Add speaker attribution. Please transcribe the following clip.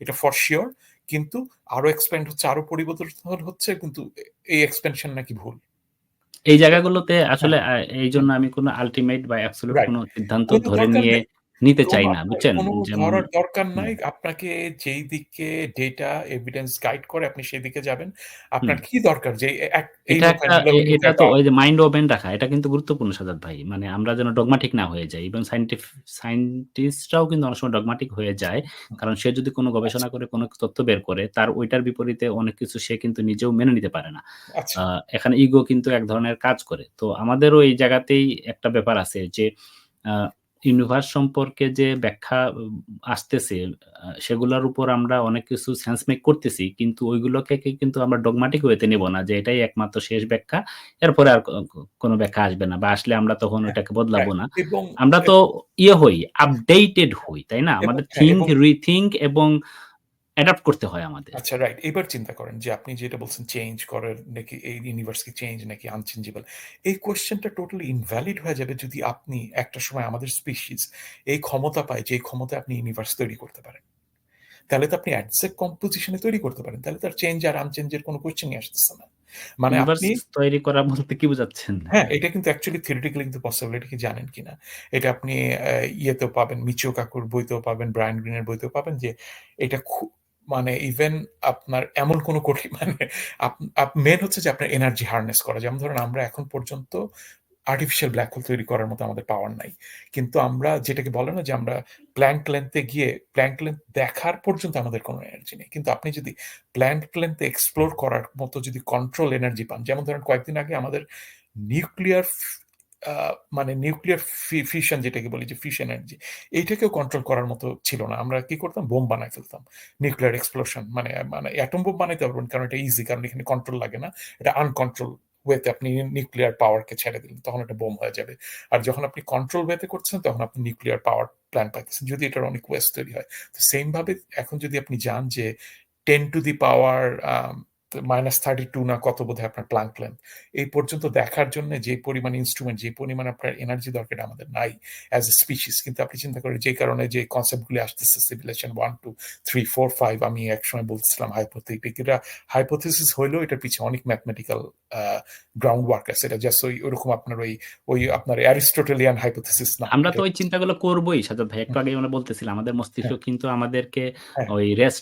Speaker 1: এটা for sure. কিন্তু আরো এক্সপ্যান্ড হচ্ছে, আরো পরিবর্তন হচ্ছে, কিন্তু এই এক্সপেনশন নাকি ভুল।
Speaker 2: এই জায়গাগুলোতে
Speaker 1: হ্যাঁ,
Speaker 2: আসলে এইজন্য আমি কোনো আল্টিমেট বা অ্যাবসোলিউট
Speaker 1: রাইট।
Speaker 2: কোনো সিদ্ধান্ত
Speaker 1: কোনো
Speaker 2: ধরে
Speaker 1: দরকার
Speaker 2: নিয়ে
Speaker 1: নেই।
Speaker 2: নিতে চাই না, বুঝছেন?
Speaker 1: কোনো
Speaker 2: যেমন
Speaker 1: ধরার দরকার
Speaker 2: হুম,
Speaker 1: নাই। আপনাকে যেই দিকে ডেটা এভিডেন্স গাইড করে আপনি সেদিকে যাবেন।
Speaker 2: হুম।
Speaker 1: আপনার কি দরকার যে এই
Speaker 2: এটা
Speaker 1: নৌকায়
Speaker 2: একটা
Speaker 1: নিলাম, ওই
Speaker 2: এটা
Speaker 1: নৌকায়
Speaker 2: তো
Speaker 1: ডাল।
Speaker 2: ওই যে মাইন্ড ওপেন রাখা এটা কিন্তু গুরুত্বপূর্ণ সাজাদ ভাই। মানে আমরা যেন ডগমাটিক না হয়ে যাই। এবং সায়েন্টিস্টরাও কিন্তু অনেক সময় ডগমাটিক হয়ে যায়। কারণ সে যদি কোনো
Speaker 1: আচ্ছা,
Speaker 2: গবেষণা করে কোনো তথ্য বের করে তার ওইটার বিপরীতে অনেক কিছু সে কিন্তু নিজেও মেনে নিতে পারে না।
Speaker 1: আচ্ছা।
Speaker 2: এখানে ইগো কিন্তু এক ধরনের কাজ করে। তো আমাদেরও এই জায়গাতেই একটা ব্যাপার আছে যে আ ইউনিভার্স সম্পর্কে যে ব্যাখ্যা আসতেছে সেগুলার উপর আমরা অনেক কিছু সেন্স মেক করতেছি। কিন্তু ওইগুলোকে কিন্তু আমরা ডগমাটিক ওয়েতে নিব না যে এটাই একমাত্র শেষ ব্যাখ্যা। এরপরে আর কোনো ব্যাখ্যা আসবে না বা আসলে আমরা তখন
Speaker 1: হ্যাঁ,
Speaker 2: ওইটাকে বদলাবো
Speaker 1: রাইট।
Speaker 2: না।
Speaker 1: এবং
Speaker 2: আমরা তো হই, আপডেটেড হই, তাই না?
Speaker 1: এবং
Speaker 2: আমাদের
Speaker 1: হ্যাঁ, এবং
Speaker 2: রিথিংক এবং অ্যাডপ্ট করতে হয় আমাদের।
Speaker 1: আচ্ছা, রাইট। এবার চিন্তা করেন যে আপনি যেটা বলছেন চেঞ্জ করার নাকি, এই ইউনিভার্স কি চেঞ্জ নাকি আনচেঞ্জেবল। এই কোয়েশ্চেনটা টোটালি ইনভ্যালিড হয়ে যাবে যদি আপনি একটা সময় আমাদের স্পিসিস এই ক্ষমতা পায় যে ক্ষমতায় আপনি ইউনিভার্স তৈরি করতে পারেন। তাহলে তো আপনি এক্সাক্ট কম্পোজিশনে তৈরি করতে পারেন। তাহলে তার চেঞ্জ আর আনচেঞ্জ এর কোনো কোয়েশ্চেনই আসতেছে না। মানে
Speaker 2: ইউনিভার্স
Speaker 1: আপনি
Speaker 2: তৈরি করা বলতে কি বুঝাচ্ছেন?
Speaker 1: হ্যাঁ, এটা কিন্তু অ্যাকচুয়ালি থিওরিটিক্যালি কিন্তু পসিবল। এটা কি জানেন কিনা? এটা আপনি ইয়েতেও পাবেন, মিচিও কাকুর বইতেও পাবেন, ব্রায়ান গ্রিনের বইতেও পাবেন যে এটা মানে ইভেন আপনার এমন কোনো কঠিন মানে আপ আপ মেইন হচ্ছে যে আপনার এনার্জি হারনেস করা। যেমন ধরুন আমরা এখন পর্যন্ত আর্টিফিশিয়াল ব্লাক হোল তৈরি করার মতো আমাদের পাওয়ার নাই। কিন্তু আমরা যেটাকে বলে না যে আমরা প্ল্যাঙ্ক লেন্থ এ গিয়ে প্ল্যাঙ্ক লেন্থ দেখার পর্যন্ত আমাদের কোনো এনার্জি নেই। কিন্তু আপনি যদি প্ল্যাঙ্ক লেন্থ এ এক্সপ্লোর করার মতো যদি কন্ট্রোল এনার্জি পান, যেমন ধরেন কয়েকদিন আগে আমাদের নিউক্লিয়ার আ মানে নিউক্লিয়ার ফিশন যেটাকে বলি যে ফিশন এনার্জি, এইটাকেও কন্ট্রোল করার মতো ছিল না। আমরা কি করতাম? বোম বানায় ফেলতাম। নিউক্লিয়ার এক্সপ্লোশন মানে মানে এটম বোম বানাইতে পারবেন কারণ এটা ইজি, কারণ এখানে কন্ট্রোল লাগে না। এটা আনকন্ট্রোল ওয়েতে আপনি নিউক্লিয়ার পাওয়ারকে ছেড়ে দিলেন, তখন এটা বোম হয়ে যাবে। আর যখন আপনি কন্ট্রোল ওয়েতে করছেন তখন আপনি নিউক্লিয়ার পাওয়ার প্ল্যান্ট পাইতেছেন, যদি এটার অনেক ওয়েস্ট তৈরি হয়। তো সেম ভাবে এখন যদি আপনি যান যে 10 টু দি পাওয়ার -32 না কত বোধহয় আপনার প্ল্যাঙ্ক লেন্থ, এই পর্যন্ত দেখার জন্য যে পরিমাণ ইনস্ট্রুমেন্ট, যে পরিমাণ আপনার এনার্জি দরকার এটা আমাদের নাই অ্যাজ এ স্পিসিস। কিন্তু আপনি চিন্তা করেন যে কারণে যে কনসেপ্টগুলি আসতেছে সিভিলাইজেশন 1, 2, 3, 4, 5, আমি একসময় বলছিলাম হাইপোথেটিক, এটা হাইপোথিসিস হইলেও এটার পিছনে অনেক ম্যাথমেটিক্যাল গ্রাউন্ড ওয়ার্ক আছে। এটা জাস্ট ওইরকম আপনার ওই আপনার অ্যারিস্টোটেলিয়ান হাইপোথিসিস না।
Speaker 2: আমরা তো
Speaker 1: এটা
Speaker 2: ওই চিন্তাগুলো করবোই সাজাদ ভাই। একটু আগেই আমরা বলতেছিলাম আমাদের মস্তিষ্ক
Speaker 1: হ্যাঁ,
Speaker 2: কিন্তু আমাদেরকে
Speaker 1: হ্যাঁ।
Speaker 2: ওই রেস্ট